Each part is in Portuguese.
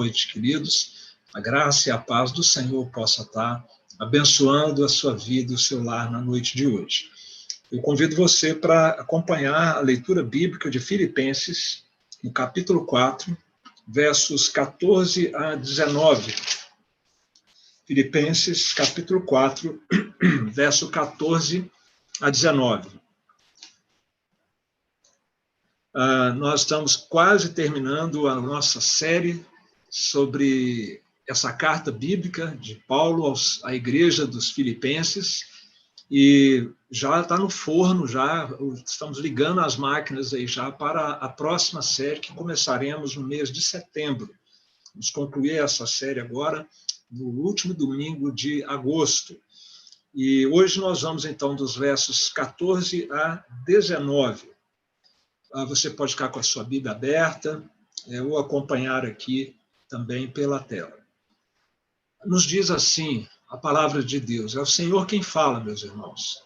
Noite, queridos. A graça e a paz do Senhor possa estar abençoando a sua vida e o seu lar na noite de hoje. Eu convido você para acompanhar a leitura bíblica de Filipenses, no capítulo 4, versos 14 a 19. Filipenses, capítulo 4, verso 14 a 19. Nós estamos quase terminando a nossa série sobre essa carta bíblica de Paulo à igreja dos Filipenses, e já está no forno, já estamos ligando as máquinas aí já para a próxima série que começaremos no mês de setembro. Vamos concluir essa série agora no último domingo de agosto. E hoje nós vamos então dos versos 14 a 19. Você pode ficar com a sua Bíblia aberta ou acompanhar aqui também pela tela. Nos diz assim a palavra de Deus: é o Senhor quem fala, meus irmãos.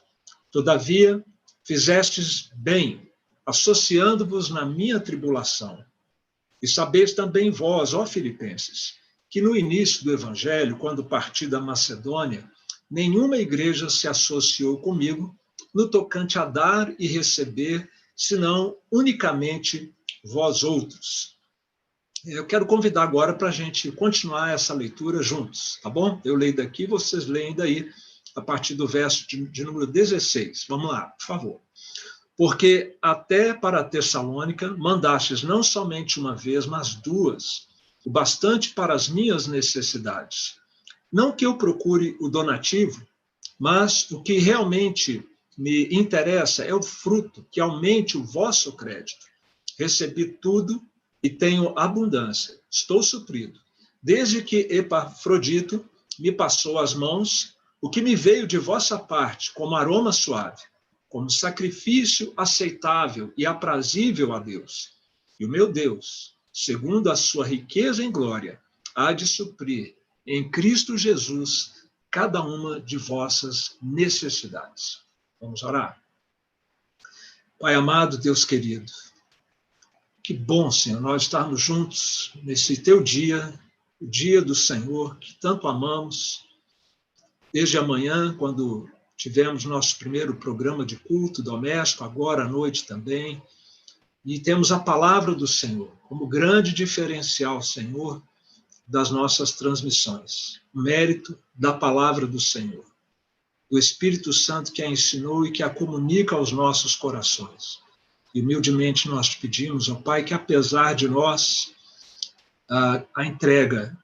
Todavia, fizestes bem, associando-vos na minha tribulação. E sabeis também vós, ó Filipenses, que no início do Evangelho, quando parti da Macedônia, nenhuma igreja se associou comigo no tocante a dar e receber, senão unicamente vós outros. Eu quero convidar agora para a gente continuar essa leitura juntos, tá bom? Eu leio daqui, vocês leem daí, a partir do verso de número 16. Vamos lá, por favor. Porque até para Tessalônica mandastes não somente uma vez, mas duas, o bastante para as minhas necessidades. Não que eu procure o donativo, mas o que realmente me interessa é o fruto, que aumente o vosso crédito. Recebi tudo e tenho abundância, estou suprido. Desde que Epafrodito me passou as mãos, o que me veio de vossa parte como aroma suave, como sacrifício aceitável e aprazível a Deus. E o meu Deus, segundo a sua riqueza em glória, há de suprir em Cristo Jesus cada uma de vossas necessidades. Vamos orar. Pai amado, Deus querido, que bom, Senhor, nós estarmos juntos nesse teu dia, o dia do Senhor, que tanto amamos. Desde amanhã, quando tivemos nosso primeiro programa de culto doméstico, agora à noite também, e temos a palavra do Senhor como grande diferencial, Senhor, das nossas transmissões. O mérito da palavra do Senhor, do Espírito Santo que a ensinou e que a comunica aos nossos corações. E humildemente nós te pedimos, ó Pai, que apesar de nós, a entrega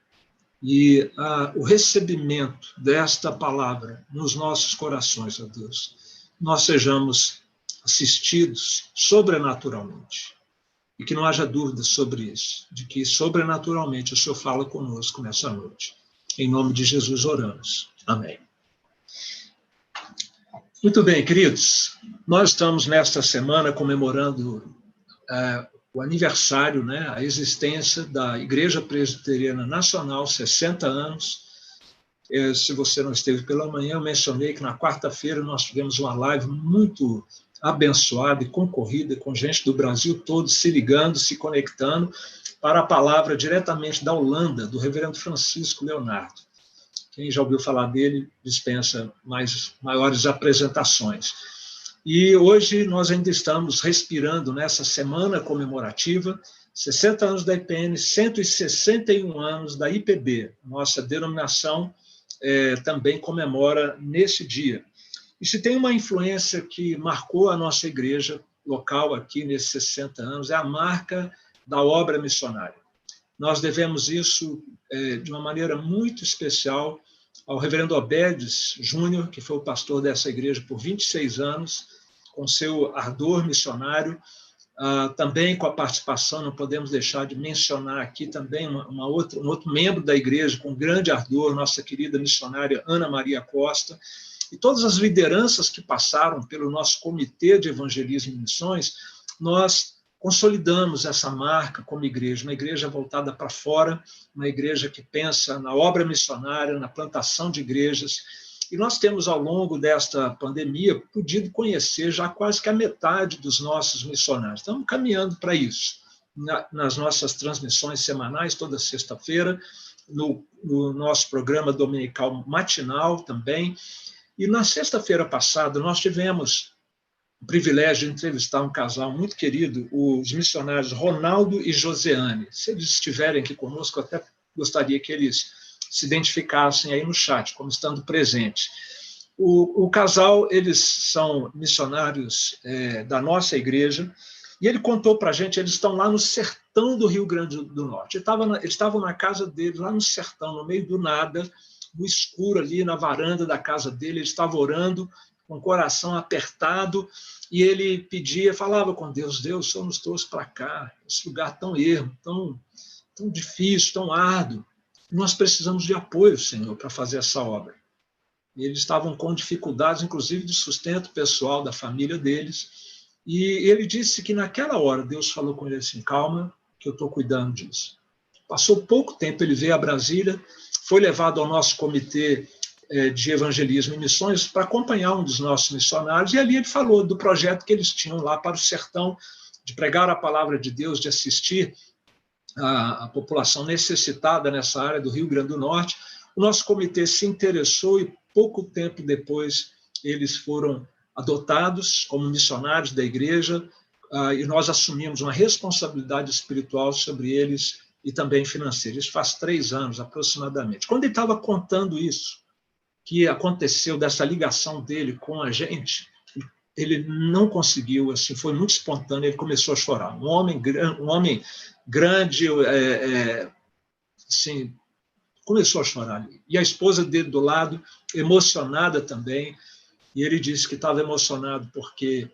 e o recebimento desta palavra nos nossos corações, ó Deus, nós sejamos assistidos sobrenaturalmente. E que não haja dúvida sobre isso, de que sobrenaturalmente o Senhor fala conosco nessa noite. Em nome de Jesus oramos. Amém. Muito bem, queridos, nós estamos nesta semana comemorando o aniversário, né, a existência da Igreja Presbiteriana Nacional, 60 anos. Se você não esteve pela manhã, eu mencionei que na quarta-feira nós tivemos uma live muito abençoada e concorrida, com gente do Brasil todo se ligando, se conectando para a palavra diretamente da Holanda, do reverendo Francisco Leonardo. Quem já ouviu falar dele dispensa maiores apresentações. E hoje nós ainda estamos respirando nessa semana comemorativa, 60 anos da IPN, 161 anos da IPB. Nossa denominação também comemora nesse dia. E se tem uma influência que marcou a nossa igreja local aqui nesses 60 anos, é a marca da obra missionária. Nós devemos isso de uma maneira muito especial ao reverendo Obedes Júnior, que foi o pastor dessa igreja por 26 anos, com seu ardor missionário, também com a participação, não podemos deixar de mencionar aqui também um outro membro da igreja com grande ardor, nossa querida missionária Ana Maria Costa, e todas as lideranças que passaram pelo nosso Comitê de Evangelismo e Missões, nós consolidamos essa marca como igreja, uma igreja voltada para fora, uma igreja que pensa na obra missionária, na plantação de igrejas. E nós temos, ao longo desta pandemia, podido conhecer já quase que a metade dos nossos missionários. Estamos caminhando para isso. nas nossas transmissões semanais, toda sexta-feira, no nosso programa dominical matinal também. E na sexta-feira passada, nós tivemos o privilégio de entrevistar um casal muito querido, os missionários Ronaldo e Josiane. Se eles estiverem aqui conosco, eu até gostaria que eles se identificassem aí no chat, como estando presentes. O casal, eles são missionários da nossa igreja, e ele contou para a gente, eles estão lá no sertão do Rio Grande do Norte. Eles estavam na casa deles, lá no sertão, no meio do nada, no escuro ali, na varanda da casa dele, ele estava orando, com o coração apertado, e ele pedia, falava com Deus, Deus, o Senhor nos trouxe para cá, esse lugar tão ermo, tão difícil, tão árduo. Nós precisamos de apoio, Senhor, para fazer essa obra. E eles estavam com dificuldades, inclusive, de sustento pessoal da família deles. E ele disse que naquela hora Deus falou com ele assim, calma, que eu estou cuidando disso. Passou pouco tempo, ele veio a Brasília, foi levado ao nosso comitê de evangelismo e missões para acompanhar um dos nossos missionários, e ali ele falou do projeto que eles tinham lá para o sertão, de pregar a palavra de Deus, de assistir a população necessitada nessa área do Rio Grande do Norte. O nosso comitê se interessou e pouco tempo depois eles foram adotados como missionários da igreja, e nós assumimos uma responsabilidade espiritual sobre eles e também financeira. Isso faz 3 anos, aproximadamente. Quando ele estava contando isso, que aconteceu dessa ligação dele com a gente, ele não conseguiu, assim, foi muito espontâneo, ele começou a chorar. Um homem grande, assim, começou a chorar ali. E a esposa dele do lado, emocionada também, e ele disse que estava emocionado porque,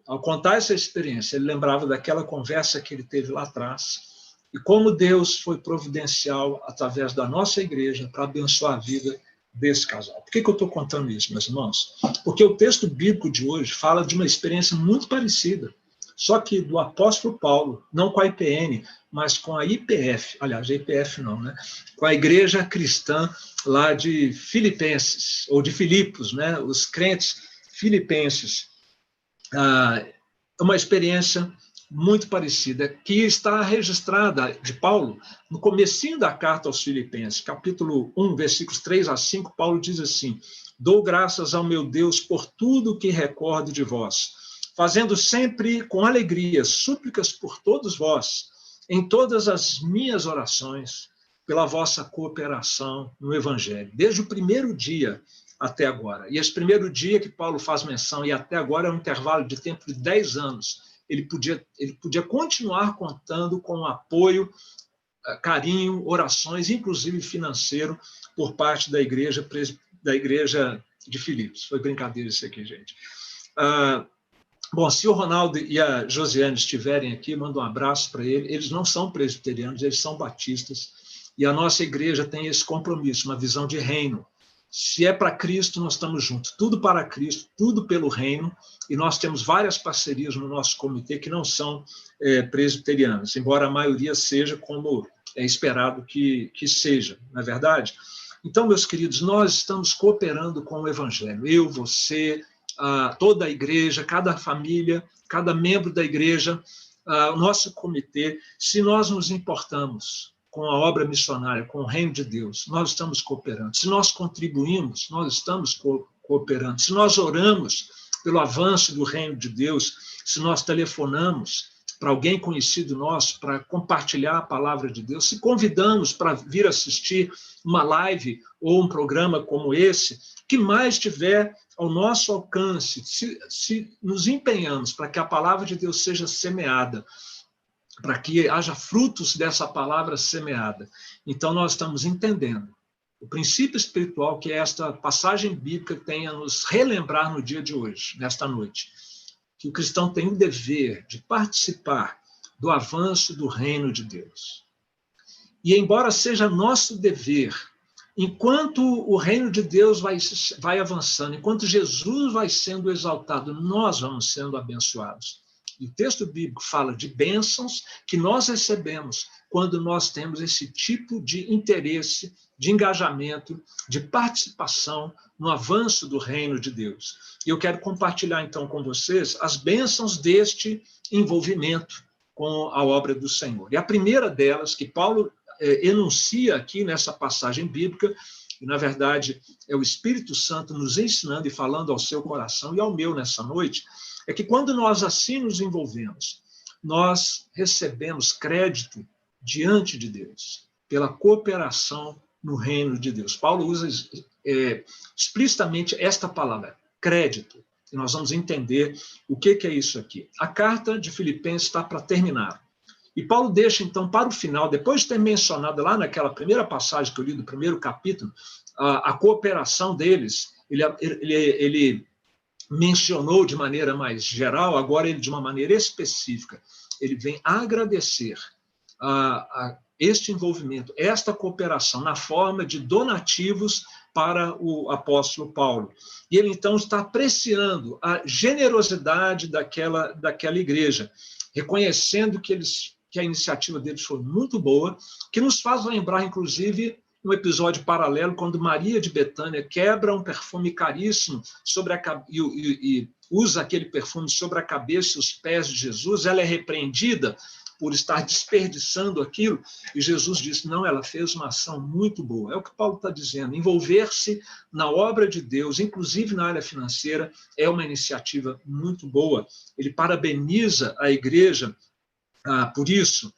ao contar essa experiência, ele lembrava daquela conversa que ele teve lá atrás e como Deus foi providencial através da nossa igreja para abençoar a vida desse casal. Por que eu estou contando isso, meus irmãos? Porque o texto bíblico de hoje fala de uma experiência muito parecida, só que do apóstolo Paulo, não com a IPN, mas com a IPF, aliás, a IPF não, né? Com a igreja cristã lá de Filipenses, ou de Filipos, né? Os crentes filipenses. Uma experiência muito parecida, que está registrada de Paulo no comecinho da carta aos Filipenses, capítulo 1, versículos 3 a 5, Paulo diz assim, dou graças ao meu Deus por tudo que recordo de vós, fazendo sempre com alegria súplicas por todos vós, em todas as minhas orações, pela vossa cooperação no Evangelho, desde o primeiro dia até agora. E esse primeiro dia que Paulo faz menção, e até agora é um intervalo de tempo de 10 anos, ele podia continuar contando com apoio, carinho, orações, inclusive financeiro, por parte da igreja de Filipos. Foi brincadeira isso aqui, gente. Bom, se o Ronaldo e a Josiane estiverem aqui, mando um abraço para eles. Eles não são presbiterianos, eles são batistas. E a nossa igreja tem esse compromisso, uma visão de reino. Se é para Cristo, nós estamos juntos. Tudo para Cristo, tudo pelo reino. E nós temos várias parcerias no nosso comitê que não são presbiterianas, embora a maioria seja como é esperado que seja, não é verdade? Então, meus queridos, nós estamos cooperando com o Evangelho. Eu, você, toda a igreja, cada família, cada membro da igreja, o nosso comitê, se nós nos importamos com a obra missionária, com o reino de Deus, nós estamos cooperando. Se nós contribuímos, nós estamos cooperando. Se nós oramos pelo avanço do reino de Deus, se nós telefonamos para alguém conhecido nosso, para compartilhar a palavra de Deus, se convidamos para vir assistir uma live ou um programa como esse, que mais tiver ao nosso alcance, se nos empenhamos para que a palavra de Deus seja semeada, para que haja frutos dessa palavra semeada. Então, nós estamos entendendo o princípio espiritual que esta passagem bíblica tem a nos relembrar no dia de hoje, nesta noite, que o cristão tem o dever de participar do avanço do reino de Deus. E, embora seja nosso dever, enquanto o reino de Deus vai avançando, enquanto Jesus vai sendo exaltado, nós vamos sendo abençoados. E o texto bíblico fala de bênçãos que nós recebemos quando nós temos esse tipo de interesse, de engajamento, de participação no avanço do reino de Deus. E eu quero compartilhar, então, com vocês as bênçãos deste envolvimento, com a obra do Senhor. E a primeira delas, que Paulo enuncia aqui nessa passagem bíblica, e, na verdade, é o Espírito Santo nos ensinando e falando ao seu coração e ao meu nessa noite, é que quando nós assim nos envolvemos, nós recebemos crédito diante de Deus, pela cooperação no reino de Deus. Paulo usa explicitamente esta palavra, crédito, e nós vamos entender o que é isso aqui. A carta de Filipenses está para terminar. E Paulo deixa, então, para o final, depois de ter mencionado lá naquela primeira passagem que eu li do primeiro capítulo, a cooperação deles, ele mencionou de maneira mais geral, agora ele de uma maneira específica, ele vem agradecer a este envolvimento, esta cooperação na forma de donativos para o apóstolo Paulo. E ele, então, está apreciando a generosidade daquela igreja, reconhecendo que a iniciativa deles foi muito boa, que nos faz lembrar, inclusive, um episódio paralelo, quando Maria de Betânia quebra um perfume caríssimo e usa aquele perfume sobre a cabeça e os pés de Jesus, ela é repreendida por estar desperdiçando aquilo, e Jesus disse, não, ela fez uma ação muito boa. É o que Paulo está dizendo, envolver-se na obra de Deus, inclusive na área financeira, é uma iniciativa muito boa. Ele parabeniza a igreja por isso,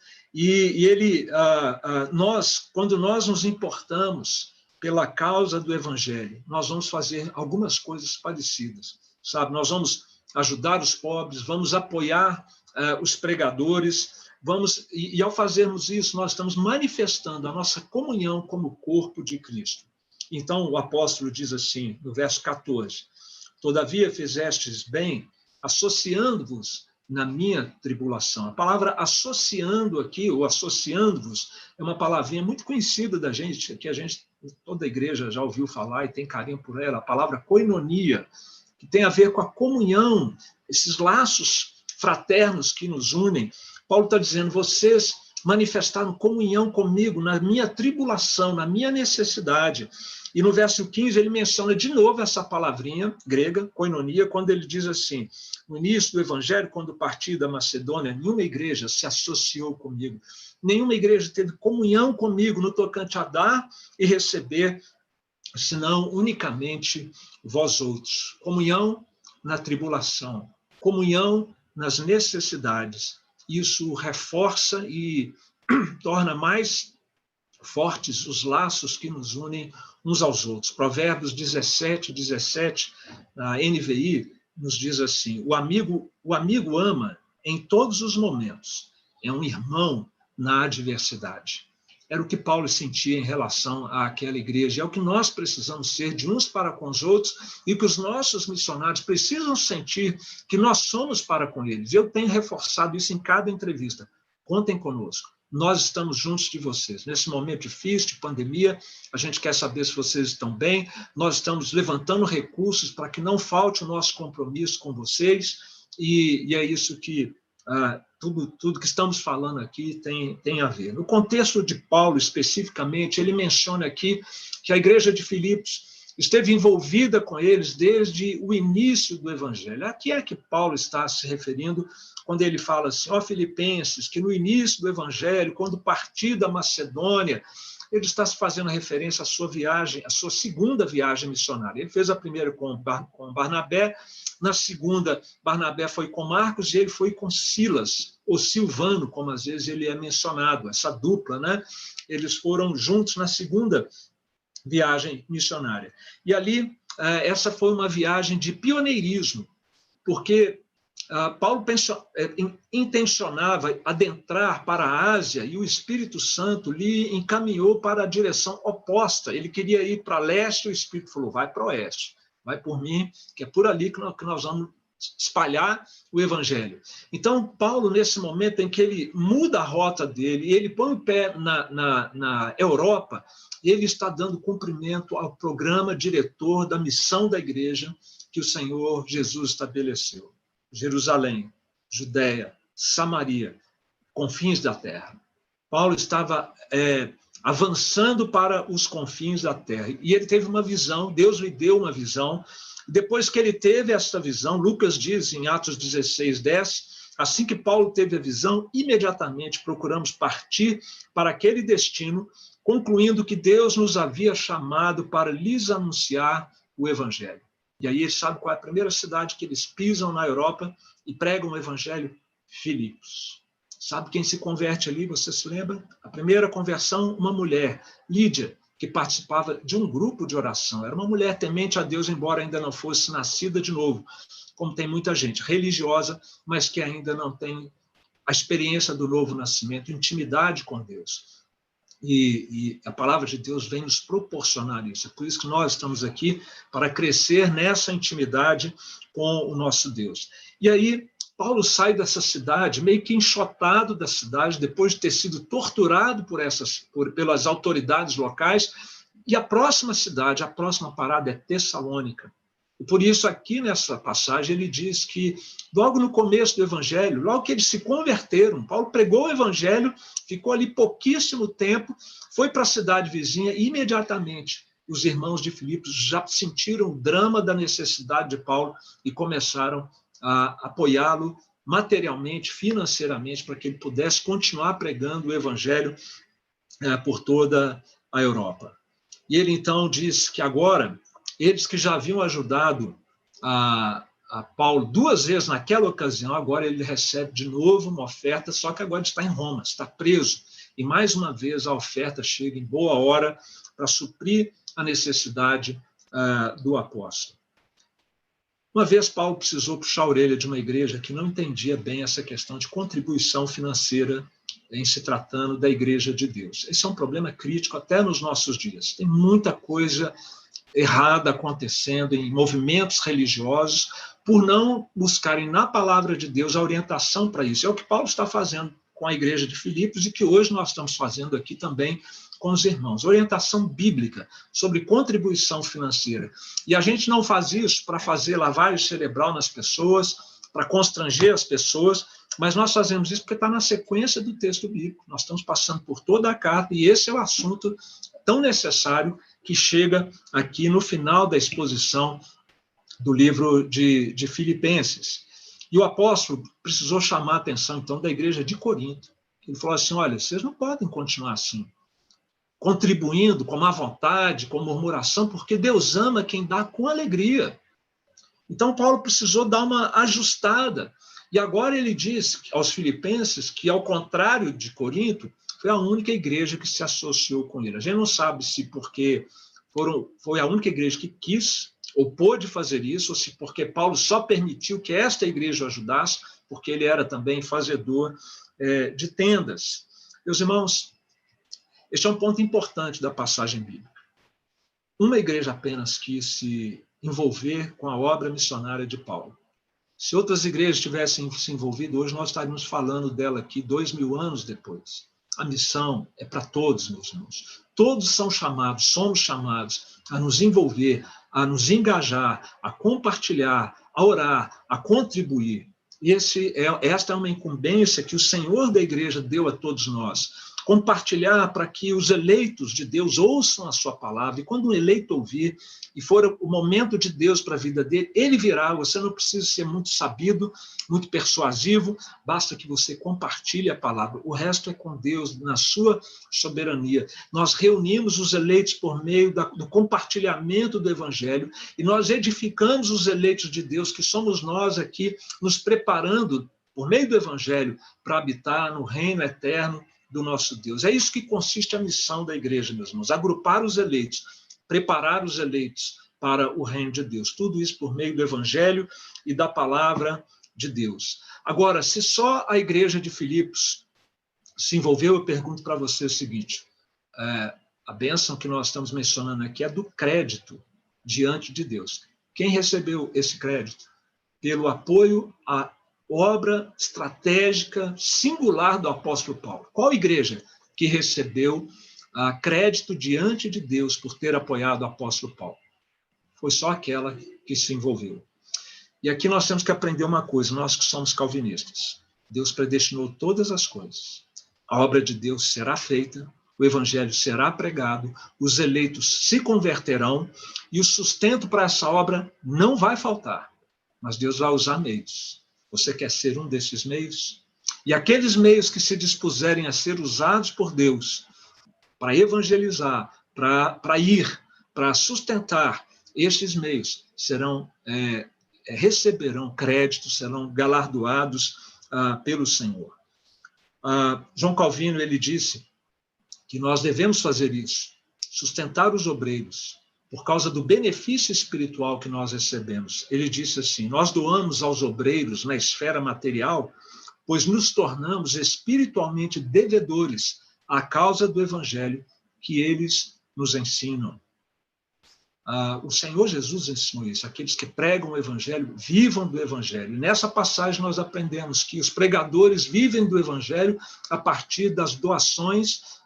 quando nós nos importamos pela causa do Evangelho, nós vamos fazer algumas coisas parecidas, sabe? Nós vamos ajudar os pobres, vamos apoiar os pregadores, e ao fazermos isso, nós estamos manifestando a nossa comunhão como corpo de Cristo. Então, o apóstolo diz assim, no verso 14, todavia fizestes bem, associando-vos na minha tribulação. A palavra associando aqui, ou associando-vos, é uma palavrinha muito conhecida da gente, que toda a igreja já ouviu falar e tem carinho por ela, a palavra koinonia, que tem a ver com a comunhão, esses laços fraternos que nos unem. Paulo está dizendo, vocês manifestaram comunhão comigo na minha tribulação, na minha necessidade. E no verso 15 ele menciona de novo essa palavrinha grega, koinonia, quando ele diz assim, no início do Evangelho, quando parti da Macedônia, nenhuma igreja se associou comigo, nenhuma igreja teve comunhão comigo no tocante a dar e receber, senão unicamente vós outros. Comunhão na tribulação, comunhão nas necessidades. Isso reforça e torna mais fortes os laços que nos unem uns aos outros. Provérbios 17, na NVI, nos diz assim, o amigo ama em todos os momentos, é um irmão na adversidade. Era o que Paulo sentia em relação àquela igreja, é o que nós precisamos ser de uns para com os outros, e que os nossos missionários precisam sentir que nós somos para com eles. Eu tenho reforçado isso em cada entrevista. Contem conosco. Nós estamos juntos de vocês. Nesse momento difícil, de pandemia, a gente quer saber se vocês estão bem. Nós estamos levantando recursos para que não falte o nosso compromisso com vocês. E é isso que tudo que estamos falando aqui tem a ver. No contexto de Paulo, especificamente, ele menciona aqui que a igreja de Filipos esteve envolvida com eles desde o início do Evangelho. A que é que Paulo está se referindo quando ele fala assim, ó Filipenses, que no início do Evangelho, quando parti da Macedônia, ele está se fazendo referência à sua viagem, à sua segunda viagem missionária. Ele fez a primeira com Barnabé, na segunda, Barnabé foi com Marcos e ele foi com Silas, ou Silvano, como às vezes ele é mencionado, essa dupla, né? Eles foram juntos na segunda viagem missionária. E ali, essa foi uma viagem de pioneirismo, porque Paulo intencionava adentrar para a Ásia e o Espírito Santo lhe encaminhou para a direção oposta. Ele queria ir para leste e o Espírito falou, vai para o oeste, vai por mim, que é por ali que nós vamos espalhar o Evangelho. Então, Paulo, nesse momento em que ele muda a rota dele, ele põe o pé na Europa, ele está dando cumprimento ao programa diretor da missão da igreja que o Senhor Jesus estabeleceu. Jerusalém, Judeia, Samaria, confins da terra. Paulo estava avançando para os confins da terra. E ele teve uma visão, Deus lhe deu uma visão. Depois que ele teve esta visão, Lucas diz em Atos 16:10, Assim que Paulo teve a visão, imediatamente procuramos partir para aquele destino, concluindo que Deus nos havia chamado para lhes anunciar o evangelho. E aí, sabe qual é a primeira cidade que eles pisam na Europa e pregam o evangelho? Filipos. Sabe quem se converte ali, você se lembra? A primeira conversão, uma mulher, Lídia, que participava de um grupo de oração. Era uma mulher temente a Deus, embora ainda não fosse nascida de novo, como tem muita gente religiosa, mas que ainda não tem a experiência do novo nascimento, intimidade com Deus. E a palavra de Deus vem nos proporcionar isso. É por isso que nós estamos aqui, para crescer nessa intimidade com o nosso Deus. E aí, Paulo sai dessa cidade, meio que enxotado da cidade, depois de ter sido torturado pelas autoridades locais, e a próxima cidade, a próxima parada é Tessalônica. E por isso, aqui nessa passagem, ele diz que, logo no começo do evangelho, logo que eles se converteram, Paulo pregou o evangelho, ficou ali pouquíssimo tempo, foi para a cidade vizinha, e imediatamente os irmãos de Filipos já sentiram o drama da necessidade de Paulo e começaram a apoiá-lo materialmente, financeiramente, para que ele pudesse continuar pregando o evangelho por toda a Europa. E ele então diz que agora, eles que já haviam ajudado a Paulo 2 vezes naquela ocasião, agora ele recebe de novo uma oferta, só que agora está em Roma, está preso. E mais uma vez a oferta chega em boa hora para suprir a necessidade do apóstolo. Uma vez Paulo precisou puxar a orelha de uma igreja que não entendia bem essa questão de contribuição financeira em se tratando da igreja de Deus. Esse é um problema crítico até nos nossos dias. Tem muita coisa errada acontecendo em movimentos religiosos por não buscarem na palavra de Deus a orientação para isso. É o que Paulo está fazendo com a igreja de Filipos e que hoje nós estamos fazendo aqui também com os irmãos. Orientação bíblica sobre contribuição financeira. E a gente não faz isso para fazer lavagem cerebral nas pessoas, para constranger as pessoas, mas nós fazemos isso porque está na sequência do texto bíblico. Nós estamos passando por toda a carta e esse é o assunto tão necessário que chega aqui no final da exposição do livro de Filipenses. E o apóstolo precisou chamar a atenção, então, da igreja de Corinto. Ele falou assim, olha, vocês não podem continuar assim, contribuindo com má vontade, com murmuração, porque Deus ama quem dá com alegria. Então, Paulo precisou dar uma ajustada. E agora ele diz aos filipenses que, ao contrário de Corinto, foi a única igreja que se associou com ele. A gente não sabe se porque foi a única igreja que quis ou pôde fazer isso, ou se porque Paulo só permitiu que esta igreja ajudasse, porque ele era também fazedor de tendas. Meus irmãos, este é um ponto importante da passagem bíblica. Uma igreja apenas quis se envolver com a obra missionária de Paulo. Se outras igrejas tivessem se envolvido, hoje nós estaríamos falando dela aqui 2000 anos depois. A missão é para todos, meus irmãos. Todos são chamados, somos chamados a nos envolver, a nos engajar, a compartilhar, a orar, a contribuir. E esta é uma incumbência que o Senhor da igreja deu a todos nós. Compartilhar para que os eleitos de Deus ouçam a sua palavra. E quando um eleito ouvir, e for o momento de Deus para a vida dele, ele virá. Você não precisa ser muito sabido, muito persuasivo, basta que você compartilhe a palavra. O resto é com Deus, na sua soberania. Nós reunimos os eleitos por meio do compartilhamento do evangelho e nós edificamos os eleitos de Deus, que somos nós aqui, nos preparando por meio do evangelho para habitar no reino eterno do nosso Deus. É isso que consiste a missão da igreja, meus irmãos, agrupar os eleitos, preparar os eleitos para o reino de Deus. Tudo isso por meio do evangelho e da palavra de Deus. Agora, se só a igreja de Filipos se envolveu, eu pergunto para você o seguinte, a bênção que nós estamos mencionando aqui é do crédito diante de Deus. Quem recebeu esse crédito? Pelo apoio à obra estratégica singular do apóstolo Paulo. Qual igreja que recebeu crédito diante de Deus por ter apoiado o apóstolo Paulo? Foi só aquela que se envolveu. E aqui nós temos que aprender uma coisa, nós que somos calvinistas. Deus predestinou todas as coisas. A obra de Deus será feita, o evangelho será pregado, os eleitos se converterão e o sustento para essa obra não vai faltar. Mas Deus vai usar meios. Você quer ser um desses meios? E aqueles meios que se dispuserem a ser usados por Deus para evangelizar, para ir, para sustentar, estes meios receberão crédito, serão galardoados pelo Senhor. João Calvino, ele disse que nós devemos fazer isso, sustentar os obreiros, por causa do benefício espiritual que nós recebemos. Ele disse assim: nós doamos aos obreiros na esfera material, pois nos tornamos espiritualmente devedores à causa do evangelho que eles nos ensinam. O Senhor Jesus ensinou isso: aqueles que pregam o evangelho, vivam do evangelho. E nessa passagem nós aprendemos que os pregadores vivem do evangelho a partir das doações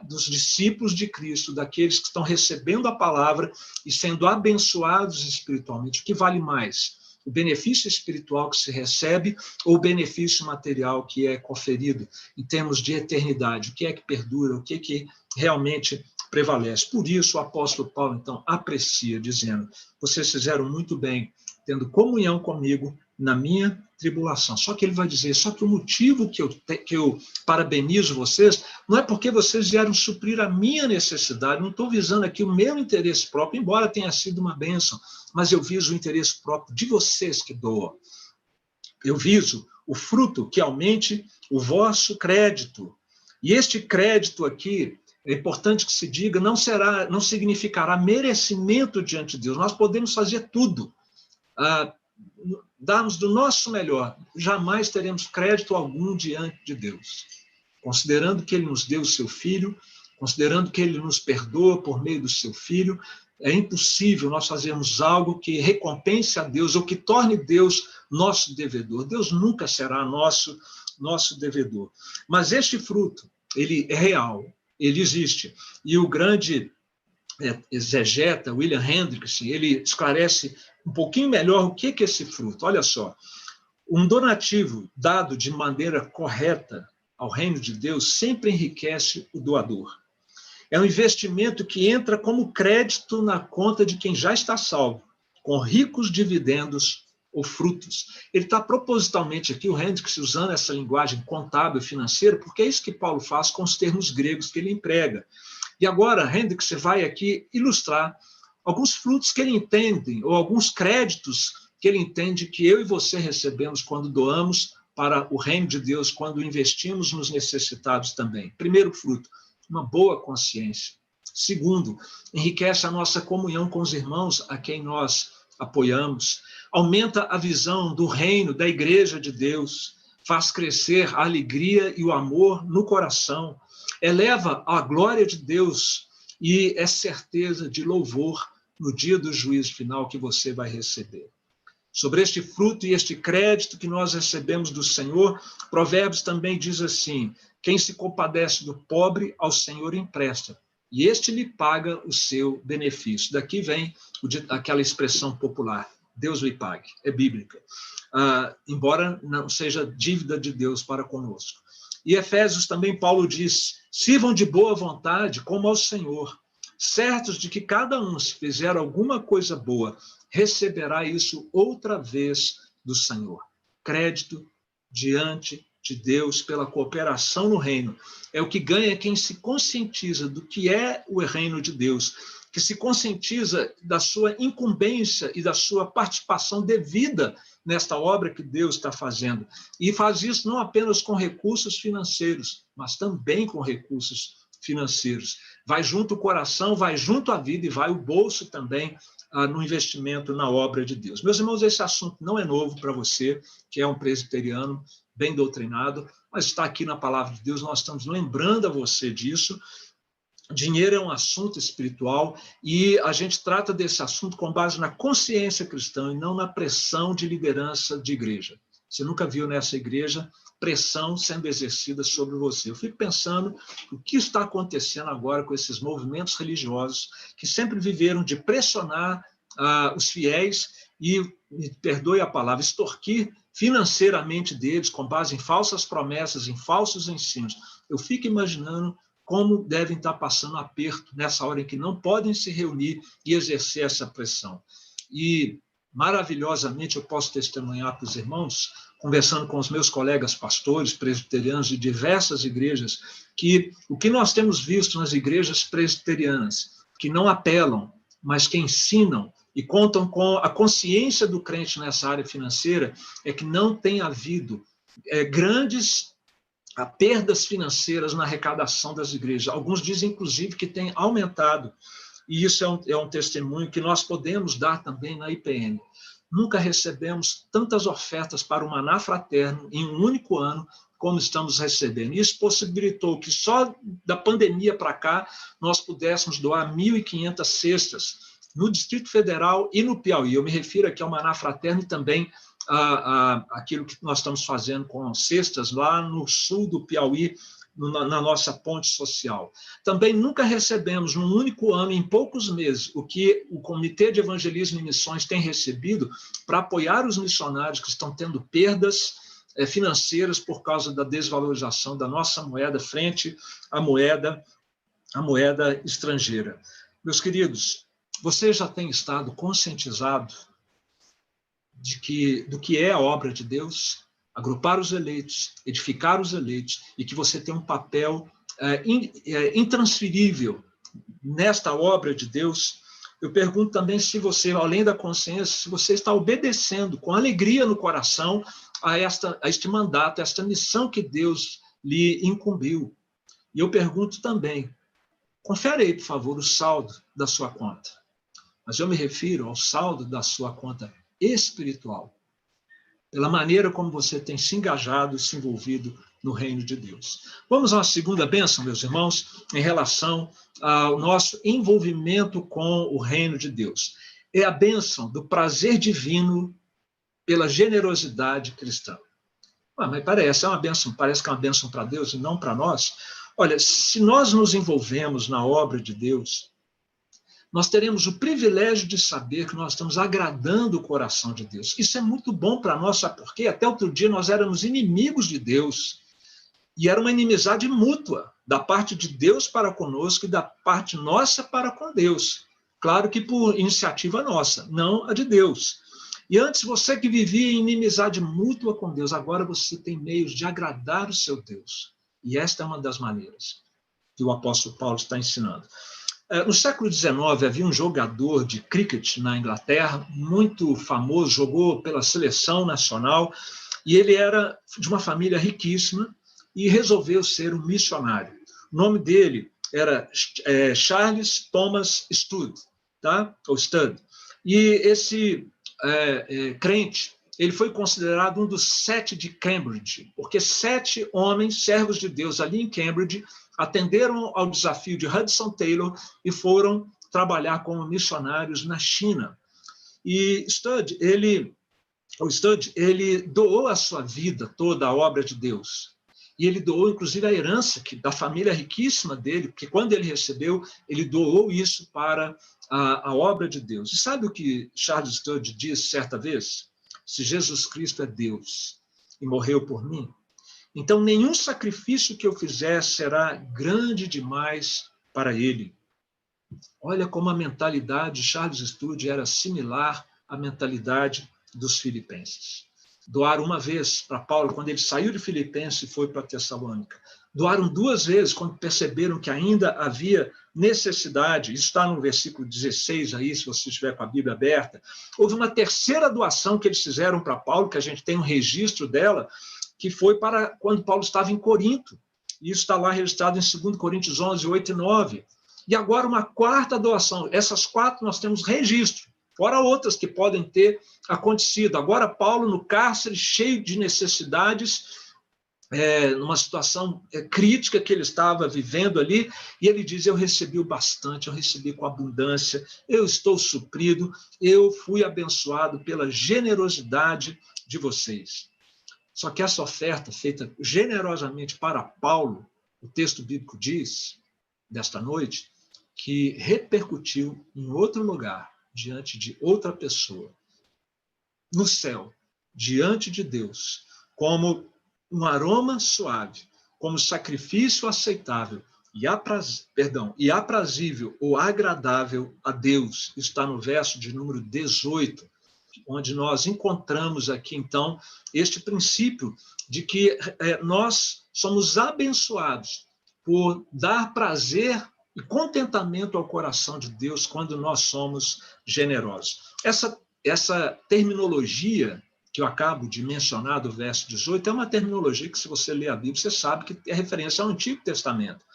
dos discípulos de Cristo, daqueles que estão recebendo a palavra e sendo abençoados espiritualmente. O que vale mais? O benefício espiritual que se recebe ou o benefício material que é conferido em termos de eternidade? O que é que perdura? O que é que realmente prevalece? Por isso o apóstolo Paulo, então, aprecia, dizendo: vocês fizeram muito bem, tendo comunhão comigo na minha tribulação. Só que ele vai dizer, só que o motivo que eu parabenizo vocês não é porque vocês vieram suprir a minha necessidade, não estou visando aqui o meu interesse próprio, embora tenha sido uma bênção, mas eu viso o interesse próprio de vocês que doam. Eu viso o fruto que aumente o vosso crédito. E este crédito aqui, é importante que se diga, não significará merecimento diante de Deus. Nós podemos fazer tudo, darmos do nosso melhor, jamais teremos crédito algum diante de Deus. Considerando que Ele nos deu o seu Filho, considerando que Ele nos perdoa por meio do seu Filho, é impossível nós fazermos algo que recompense a Deus ou que torne Deus nosso devedor. Deus nunca será nosso devedor. Mas este fruto, ele é real, ele existe. E o grande exegeta, William Hendriksen, ele esclarece um pouquinho melhor o que é esse fruto. Olha só, um donativo dado de maneira correta ao reino de Deus sempre enriquece o doador. É um investimento que entra como crédito na conta de quem já está salvo, com ricos dividendos ou frutos. Ele está propositalmente aqui, o Hendriksen, usando essa linguagem contábil financeira, porque é isso que Paulo faz com os termos gregos que ele emprega. E agora, Hendriksen vai aqui ilustrar alguns frutos que ele entende, ou alguns créditos que ele entende que eu e você recebemos quando doamos para o reino de Deus, quando investimos nos necessitados também. Primeiro fruto, uma boa consciência. Segundo, enriquece a nossa comunhão com os irmãos a quem nós apoiamos. Aumenta a visão do reino, da igreja de Deus. Faz crescer a alegria e o amor no coração. Eleva a glória de Deus e é certeza de louvor no dia do juízo final que você vai receber. Sobre este fruto e este crédito que nós recebemos do Senhor, Provérbios também diz assim: quem se compadece do pobre, ao Senhor empresta, e este lhe paga o seu benefício. Daqui vem aquela expressão popular, Deus lhe pague, é bíblica, embora não seja dívida de Deus para conosco. E Efésios também Paulo diz: sirvam de boa vontade como ao Senhor, certos de que cada um, se fizer alguma coisa boa, receberá isso outra vez do Senhor. Crédito diante de Deus pela cooperação no reino. É o que ganha quem se conscientiza do que é o reino de Deus, que se conscientiza da sua incumbência e da sua participação devida nesta obra que Deus está fazendo. E faz isso não apenas com recursos financeiros, mas também com recursos financeiros. Vai junto o coração, vai junto a vida e vai o bolso também no investimento na obra de Deus. Meus irmãos, esse assunto não é novo para você, que é um presbiteriano bem doutrinado, mas está aqui na palavra de Deus, nós estamos lembrando a você disso. Dinheiro é um assunto espiritual e a gente trata desse assunto com base na consciência cristã e não na pressão de liderança de igreja. Você nunca viu nessa igreja pressão sendo exercida sobre você. Eu fico pensando o que está acontecendo agora com esses movimentos religiosos que sempre viveram de pressionar os fiéis e, me perdoe a palavra, extorquir financeiramente deles com base em falsas promessas, em falsos ensinos. Eu fico imaginando como devem estar passando aperto nessa hora em que não podem se reunir e exercer essa pressão. E, maravilhosamente, eu posso testemunhar para os irmãos, conversando com os meus colegas pastores presbiterianos de diversas igrejas, que o que nós temos visto nas igrejas presbiterianas, que não apelam, mas que ensinam e contam com a consciência do crente nessa área financeira, é que não tem havido grandes perdas financeiras na arrecadação das igrejas. Alguns dizem, inclusive, que tem aumentado. E isso é um testemunho que nós podemos dar também na IPM. Nunca recebemos tantas ofertas para o Maná Fraterno em um único ano como estamos recebendo. Isso possibilitou que só da pandemia para cá nós pudéssemos doar 1.500 cestas no Distrito Federal e no Piauí. Eu me refiro aqui ao Maná Fraterno e também aquilo que nós estamos fazendo com cestas lá no sul do Piauí, na nossa ponte social. Também nunca recebemos, num único ano, em poucos meses, o que o Comitê de Evangelismo e Missões tem recebido para apoiar os missionários que estão tendo perdas financeiras por causa da desvalorização da nossa moeda frente à moeda estrangeira. Meus queridos, você já tem estado conscientizado do que é a obra de Deus? Agrupar os eleitos, edificar os eleitos, e que você tem um papel intransferível nesta obra de Deus. Eu pergunto também se você, além da consciência, se você está obedecendo com alegria no coração a este mandato, a esta missão que Deus lhe incumbiu. E eu pergunto também, confere aí, por favor, o saldo da sua conta. Mas eu me refiro ao saldo da sua conta espiritual, pela maneira como você tem se engajado e se envolvido no reino de Deus. Vamos a uma segunda bênção, meus irmãos, em relação ao nosso envolvimento com o reino de Deus. É a bênção do prazer divino pela generosidade cristã. Mas parece que é uma bênção para Deus e não para nós. Olha, se nós nos envolvemos na obra de Deus, nós teremos o privilégio de saber que nós estamos agradando o coração de Deus. Isso é muito bom para nós, sabe por quê? Até outro dia nós éramos inimigos de Deus, e era uma inimizade mútua, da parte de Deus para conosco e da parte nossa para com Deus. Claro que por iniciativa nossa, não a de Deus. E antes você que vivia em inimizade mútua com Deus, agora você tem meios de agradar o seu Deus. E esta é uma das maneiras que o apóstolo Paulo está ensinando. No século XIX, havia um jogador de cricket na Inglaterra, muito famoso, jogou pela seleção nacional, e ele era de uma família riquíssima e resolveu ser um missionário. O nome dele era Charles Thomas Studd, tá? Ou Studd. E esse crente, ele foi considerado um dos 7 de Cambridge, porque 7 homens, servos de Deus ali em Cambridge, atenderam ao desafio de Hudson Taylor e foram trabalhar como missionários na China. E Studd, ele doou a sua vida toda à obra de Deus. E ele doou, inclusive, a herança da família riquíssima dele, porque quando ele recebeu, ele doou isso para a obra de Deus. E sabe o que Charles Studd disse certa vez? Se Jesus Cristo é Deus e morreu por mim, então nenhum sacrifício que eu fizer será grande demais para ele. Olha como a mentalidade de Charles Studd era similar à mentalidade dos filipenses. Doaram uma vez para Paulo, quando ele saiu de Filipenses e foi para Tessalônica. Doaram 2 vezes, quando perceberam que ainda havia necessidade. Isso está no versículo 16 aí, se você estiver com a Bíblia aberta. Houve uma terceira doação que eles fizeram para Paulo, que a gente tem um registro dela, que foi para quando Paulo estava em Corinto. Isso está lá registrado em 2 Coríntios 11, 8 e 9. E agora uma 4ª doação. Essas 4 nós temos registro, fora outras que podem ter acontecido. Agora Paulo no cárcere, cheio de necessidades, numa situação crítica que ele estava vivendo ali, e ele diz, eu recebi o bastante, eu recebi com abundância, eu estou suprido, eu fui abençoado pela generosidade de vocês. Só que essa oferta feita generosamente para Paulo, o texto bíblico diz, desta noite, que repercutiu em outro lugar, diante de outra pessoa, no céu, diante de Deus, como um aroma suave, como sacrifício aceitável e aprazível ou agradável a Deus. Está no verso de número 18 onde nós encontramos aqui, então, este princípio de que nós somos abençoados por dar prazer e contentamento ao coração de Deus quando nós somos generosos. Essa terminologia que eu acabo de mencionar do verso 18 é uma terminologia que, se você ler a Bíblia, você sabe que é referência ao Antigo Testamento.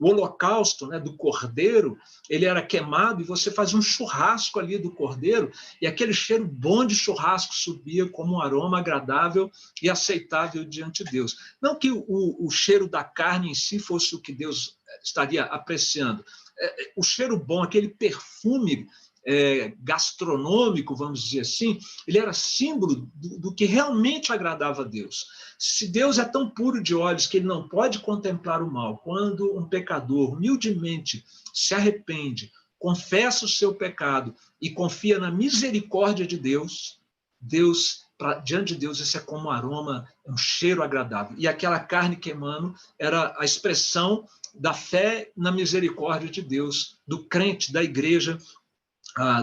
O holocausto, né, do cordeiro, ele era queimado e você fazia um churrasco ali do cordeiro e aquele cheiro bom de churrasco subia como um aroma agradável e aceitável diante de Deus. Não que o cheiro da carne em si fosse o que Deus estaria apreciando. O cheiro bom, aquele perfume gastronômico, vamos dizer assim, ele era símbolo do que realmente agradava a Deus. Se Deus é tão puro de olhos que ele não pode contemplar o mal, quando um pecador humildemente se arrepende, confessa o seu pecado e confia na misericórdia de Deus, diante de Deus, isso é como um aroma, um cheiro agradável. E aquela carne queimando era a expressão da fé na misericórdia de Deus, do crente, da igreja,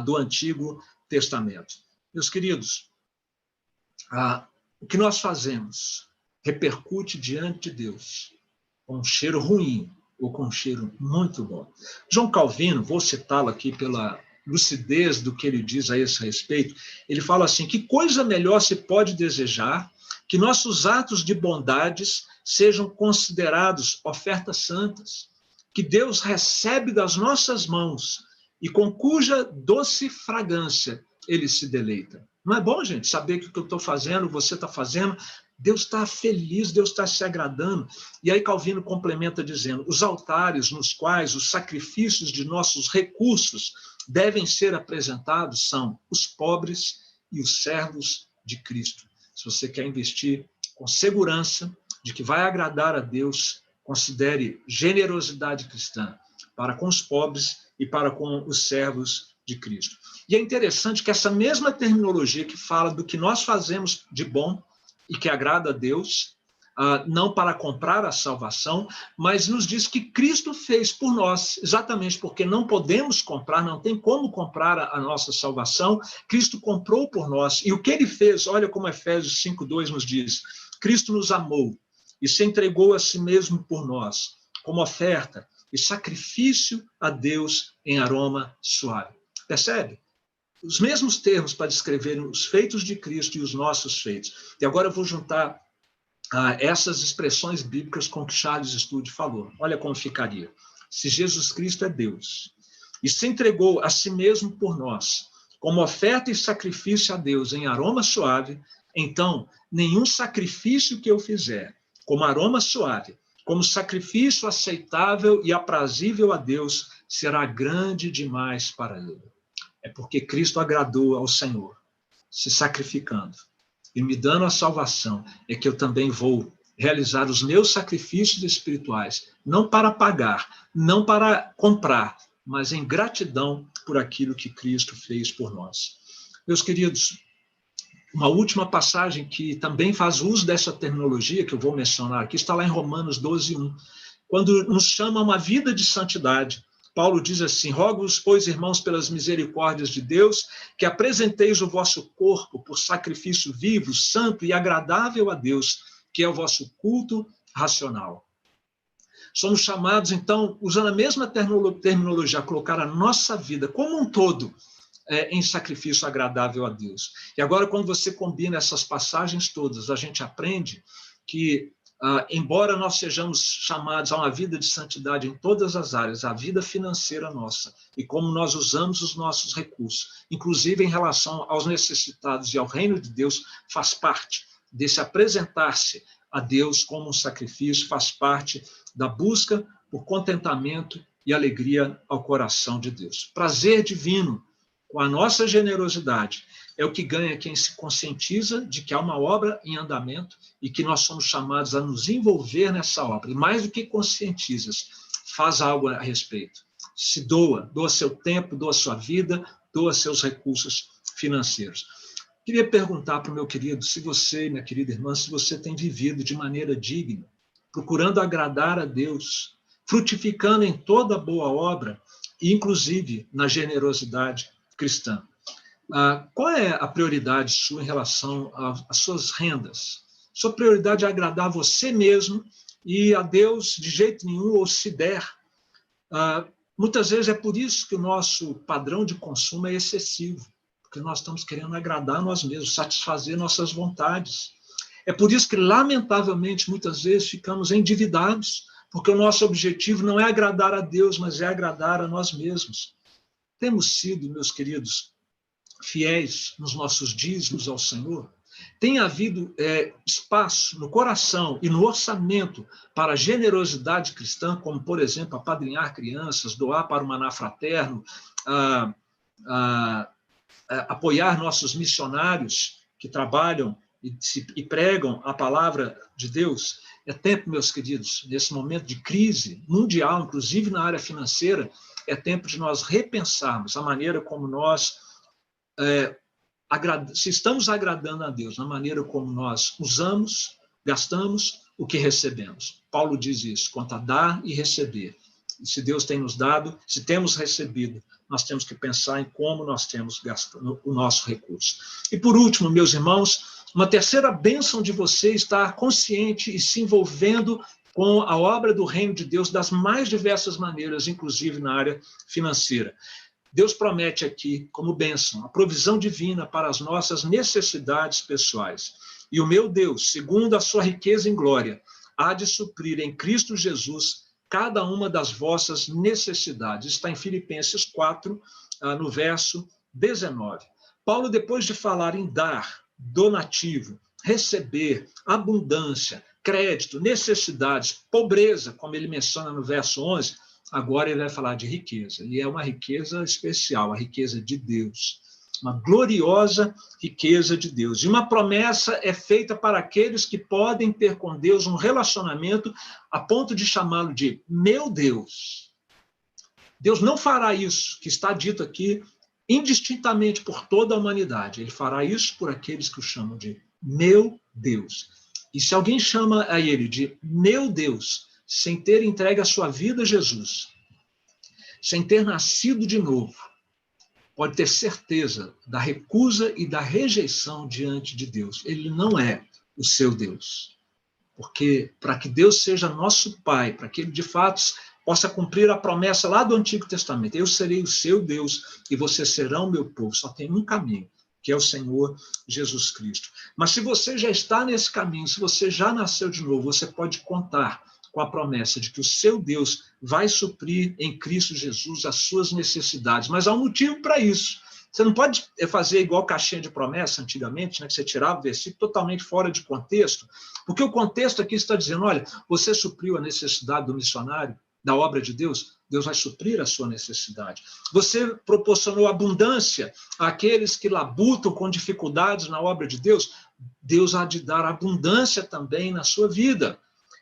do Antigo Testamento. Meus queridos, o que nós fazemos repercute diante de Deus com um cheiro ruim ou com um cheiro muito bom. João Calvino, vou citá-lo aqui pela lucidez do que ele diz a esse respeito, ele fala assim: que coisa melhor se pode desejar que nossos atos de bondades sejam considerados ofertas santas, que Deus recebe das nossas mãos e com cuja doce fragrância ele se deleita. Não é bom, gente, saber que o que eu estou fazendo, você está fazendo, Deus está feliz, Deus está se agradando. E aí Calvino complementa dizendo: os altares nos quais os sacrifícios de nossos recursos devem ser apresentados são os pobres e os servos de Cristo. Se você quer investir com segurança de que vai agradar a Deus, considere generosidade cristã para com os pobres e para com os servos de Cristo. E é interessante que essa mesma terminologia que fala do que nós fazemos de bom e que agrada a Deus, não para comprar a salvação, mas nos diz que Cristo fez por nós, exatamente porque não podemos comprar, não tem como comprar a nossa salvação, Cristo comprou por nós. E o que ele fez, olha como Efésios 5:2 nos diz: Cristo nos amou e se entregou a si mesmo por nós, como oferta e sacrifício a Deus em aroma suave. Percebe? Os mesmos termos para descrever os feitos de Cristo e os nossos feitos. E agora eu vou juntar essas expressões bíblicas com o que Charles Studi falou. Olha como ficaria. Se Jesus Cristo é Deus e se entregou a si mesmo por nós, como oferta e sacrifício a Deus em aroma suave, então nenhum sacrifício que eu fizer como aroma suave, como sacrifício aceitável e aprazível a Deus, será grande demais para ele. É porque Cristo agradou ao Senhor, se sacrificando e me dando a salvação, é que eu também vou realizar os meus sacrifícios espirituais, não para pagar, não para comprar, mas em gratidão por aquilo que Cristo fez por nós. Meus queridos, uma última passagem que também faz uso dessa terminologia que eu vou mencionar aqui, está lá em Romanos 12:1, quando nos chama a uma vida de santidade. Paulo diz assim: rogo-vos, pois, irmãos, pelas misericórdias de Deus, que apresenteis o vosso corpo por sacrifício vivo, santo e agradável a Deus, que é o vosso culto racional. Somos chamados, então, usando a mesma terminologia, a colocar a nossa vida como um todo em sacrifício agradável a Deus. E agora, quando você combina essas passagens todas, a gente aprende que, embora nós sejamos chamados a uma vida de santidade em todas as áreas, a vida financeira nossa, e como nós usamos os nossos recursos, inclusive em relação aos necessitados e ao reino de Deus, faz parte desse apresentar-se a Deus como um sacrifício, faz parte da busca por contentamento e alegria ao coração de Deus. Prazer divino com a nossa generosidade é o que ganha quem se conscientiza de que há uma obra em andamento e que nós somos chamados a nos envolver nessa obra. E mais do que conscientizas, faz algo a respeito. Se doa seu tempo, doa sua vida, doa seus recursos financeiros. Queria perguntar para o meu querido, se você, minha querida irmã, se você tem vivido de maneira digna, procurando agradar a Deus, frutificando em toda boa obra, inclusive na generosidade cristã. Qual é a prioridade sua em relação às suas rendas? Sua prioridade é agradar você mesmo e a Deus de jeito nenhum, ou se der. Muitas vezes é por isso que o nosso padrão de consumo é excessivo, porque nós estamos querendo agradar nós mesmos, satisfazer nossas vontades. É por isso que, lamentavelmente, muitas vezes ficamos endividados, porque o nosso objetivo não é agradar a Deus, mas é agradar a nós mesmos. Temos sido, meus queridos, fiéis nos nossos dízimos ao Senhor? Tem havido espaço no coração e no orçamento para a generosidade cristã, como, por exemplo, apadrinhar crianças, doar para o Maná Fraterno, apoiar nossos missionários que trabalham e pregam a palavra de Deus? É tempo, meus queridos, nesse momento de crise mundial, inclusive na área financeira, é tempo de nós repensarmos a maneira como nós se estamos agradando a Deus na maneira como nós usamos, gastamos o que recebemos. Paulo diz isso, quanto a dar e receber. E se Deus tem nos dado, se temos recebido, nós temos que pensar em como nós temos gastado o nosso recurso. E por último, meus irmãos, uma terceira bênção de você estar consciente e se envolvendo com a obra do reino de Deus das mais diversas maneiras, inclusive na área financeira. Deus promete aqui, como bênção, a provisão divina para as nossas necessidades pessoais. E o meu Deus, segundo a sua riqueza em glória, há de suprir em Cristo Jesus cada uma das vossas necessidades. Está em Filipenses 4, no verso 19. Paulo, depois de falar em dar, donativo, receber, abundância, crédito, necessidades, pobreza, como ele menciona no verso 11, agora ele vai falar de riqueza, e é uma riqueza especial, a riqueza de Deus, uma gloriosa riqueza de Deus. E uma promessa é feita para aqueles que podem ter com Deus um relacionamento a ponto de chamá-lo de meu Deus. Deus não fará isso, que está dito aqui, indistintamente por toda a humanidade. Ele fará isso por aqueles que o chamam de meu Deus. E se alguém chama a ele de meu Deus, sem ter entregue a sua vida a Jesus, sem ter nascido de novo, pode ter certeza da recusa e da rejeição diante de Deus. Ele não é o seu Deus. Porque para que Deus seja nosso Pai, para que ele de fato possa cumprir a promessa lá do Antigo Testamento, eu serei o seu Deus e vocês serão meu povo, só tem um caminho, que é o Senhor Jesus Cristo. Mas se você já está nesse caminho, se você já nasceu de novo, você pode contar com a promessa de que o seu Deus vai suprir em Cristo Jesus as suas necessidades. Mas há um motivo para isso. Você não pode fazer igual caixinha de promessa antigamente, né, que você tirava o versículo totalmente fora de contexto, porque o contexto aqui está dizendo, olha, você supriu a necessidade do missionário, da obra de Deus, Deus vai suprir a sua necessidade. Você proporcionou abundância àqueles que labutam com dificuldades na obra de Deus, Deus há de dar abundância também na sua vida.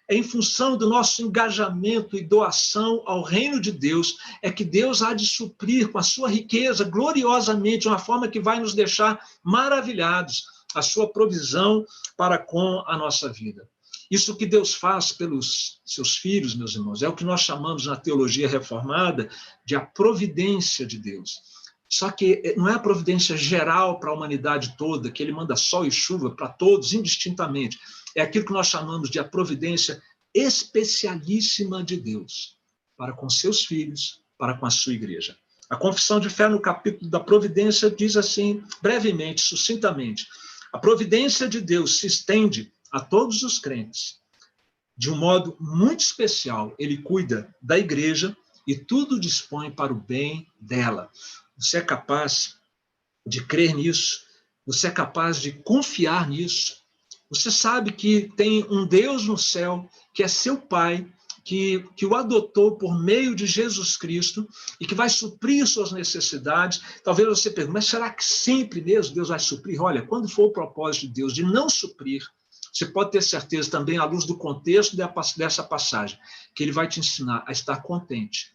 É em função do nosso engajamento e doação ao reino de Deus, é que Deus há de suprir com a sua riqueza, gloriosamente, de uma forma que vai nos deixar maravilhados, a sua provisão para com a nossa vida. Isso que Deus faz pelos seus filhos, meus irmãos, é o que nós chamamos na teologia reformada de a providência de Deus. Só que não é a providência geral para a humanidade toda, que ele manda sol e chuva para todos indistintamente. É aquilo que nós chamamos de a providência especialíssima de Deus para com seus filhos, para com a sua igreja. A confissão de fé no capítulo da providência diz assim, brevemente, sucintamente, a providência de Deus se estende a todos os crentes. De um modo muito especial, ele cuida da igreja e tudo dispõe para o bem dela. Você é capaz de crer nisso? Você é capaz de confiar nisso? Você sabe que tem um Deus no céu, que é seu Pai, que o adotou por meio de Jesus Cristo e que vai suprir suas necessidades. Talvez você pergunte, mas será que sempre mesmo Deus vai suprir? Olha, quando for o propósito de Deus de não suprir, você pode ter certeza também, à luz do contexto dessa passagem, que ele vai te ensinar a estar contente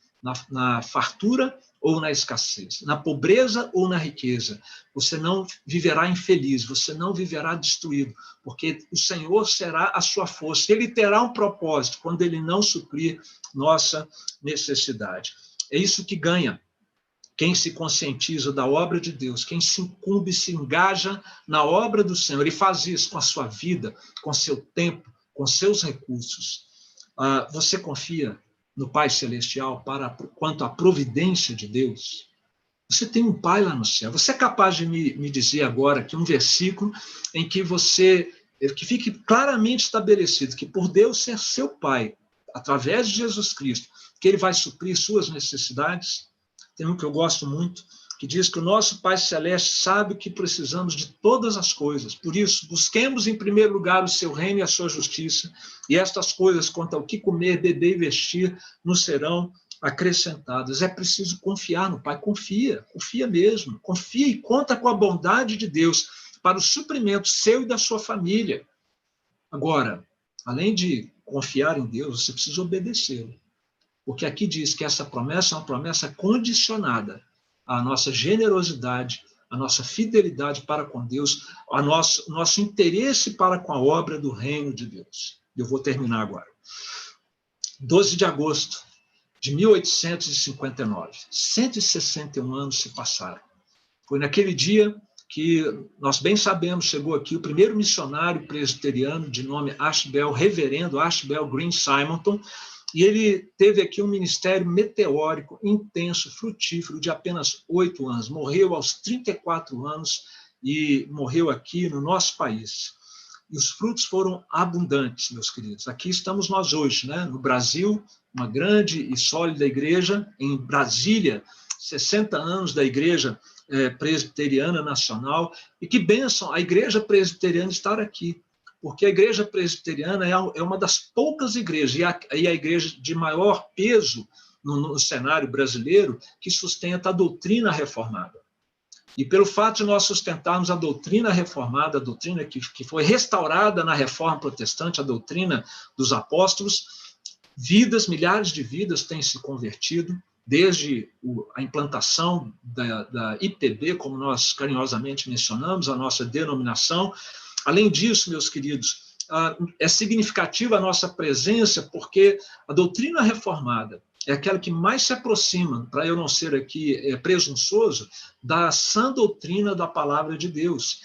na fartura ou na escassez, na pobreza ou na riqueza. Você não viverá infeliz, você não viverá destruído, porque o Senhor será a sua força. Ele terá um propósito quando ele não suprir nossa necessidade. É isso que ganha Quem se conscientiza da obra de Deus, quem se incumbe, se engaja na obra do Senhor e faz isso com a sua vida, com seu tempo, com seus recursos. Você confia no Pai Celestial quanto à providência de Deus? Você tem um Pai lá no céu. Você é capaz de me dizer agora aqui um versículo em que que fique claramente estabelecido que por Deus ser seu Pai, através de Jesus Cristo, que ele vai suprir suas necessidades? Tem um que eu gosto muito, que diz que o nosso Pai Celeste sabe que precisamos de todas as coisas. Por isso, busquemos em primeiro lugar o seu reino e a sua justiça, e estas coisas, quanto ao que comer, beber e vestir, nos serão acrescentadas. É preciso confiar no Pai. Confia mesmo. Confia e conta com a bondade de Deus para o suprimento seu e da sua família. Agora, além de confiar em Deus, você precisa obedecê-lo. Porque aqui diz que essa promessa é uma promessa condicionada à nossa generosidade, à nossa fidelidade para com Deus, ao nosso interesse para com a obra do reino de Deus. Eu vou terminar agora. 12 de agosto de 1859, 161 anos se passaram. Foi naquele dia que, nós bem sabemos, chegou aqui o primeiro missionário presbiteriano de nome Ashbel, reverendo Ashbel Green Simonton, e ele teve aqui um ministério meteórico, intenso, frutífero, de apenas 8 anos. Morreu aos 34 anos e morreu aqui no nosso país. E os frutos foram abundantes, meus queridos. Aqui estamos nós hoje, né? No Brasil, uma grande e sólida igreja. Em Brasília, 60 anos da igreja presbiteriana nacional. E que bênção a igreja presbiteriana estar aqui. Porque a igreja presbiteriana é uma das poucas igrejas, e a igreja de maior peso no cenário brasileiro, que sustenta a doutrina reformada. E pelo fato de nós sustentarmos a doutrina reformada, a doutrina que foi restaurada na Reforma Protestante, a doutrina dos apóstolos, milhares de vidas têm se convertido, desde a implantação da IPB, como nós carinhosamente mencionamos, a nossa denominação. Além disso, meus queridos, é significativa a nossa presença, porque a doutrina reformada é aquela que mais se aproxima, para eu não ser aqui presunçoso, da sã doutrina da palavra de Deus,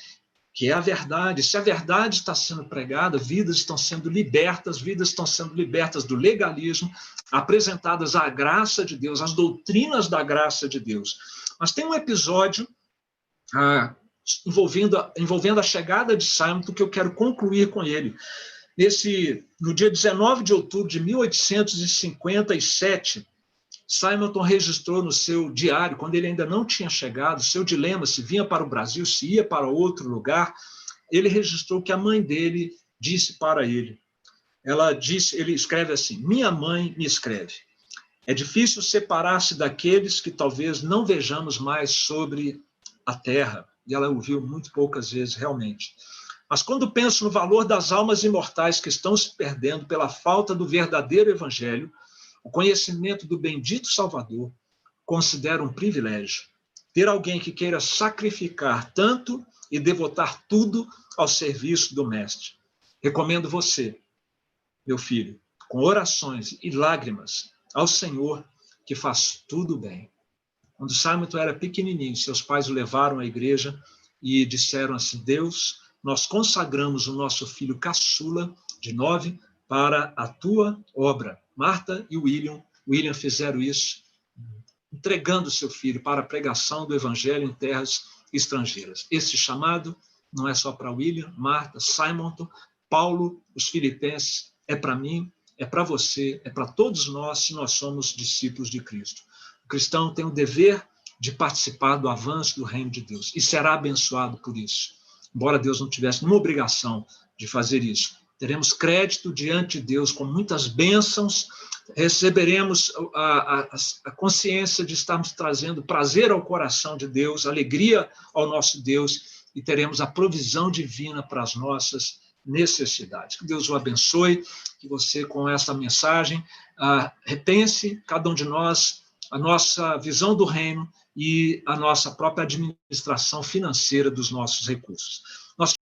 que é a verdade. Se a verdade está sendo pregada, vidas estão sendo libertas do legalismo, apresentadas à graça de Deus, às doutrinas da graça de Deus. Mas tem um episódio envolvendo a chegada de Simonton, que eu quero concluir com ele. No dia 19 de outubro de 1857, Simonton registrou no seu diário, quando ele ainda não tinha chegado, seu dilema, se vinha para o Brasil, se ia para outro lugar. Ele registrou que a mãe dele disse para ele. Ele escreve assim: minha mãe me escreve. É difícil separar-se daqueles que talvez não vejamos mais sobre a terra. E ela ouviu muito poucas vezes, realmente. Mas quando penso no valor das almas imortais que estão se perdendo pela falta do verdadeiro evangelho, o conhecimento do bendito Salvador, considero um privilégio ter alguém que queira sacrificar tanto e devotar tudo ao serviço do Mestre. Recomendo você, meu filho, com orações e lágrimas ao Senhor, que faz tudo bem. Quando Simonton era pequenininho, seus pais o levaram à igreja e disseram assim: Deus, nós consagramos o nosso filho caçula, de 9, para a tua obra. Marta e William fizeram isso, entregando seu filho para a pregação do evangelho em terras estrangeiras. Esse chamado não é só para William, Marta, Simonton, Paulo, os filipenses, é para mim, é para você, é para todos nós, se nós somos discípulos de Cristo. O cristão tem o dever de participar do avanço do reino de Deus e será abençoado por isso. Embora Deus não tivesse nenhuma obrigação de fazer isso, teremos crédito diante de Deus com muitas bênçãos, receberemos a consciência de estarmos trazendo prazer ao coração de Deus, alegria ao nosso Deus, e teremos a provisão divina para as nossas necessidades. Que Deus o abençoe, que você, com essa mensagem, repense, cada um de nós, a nossa visão do reino e a nossa própria administração financeira dos nossos recursos.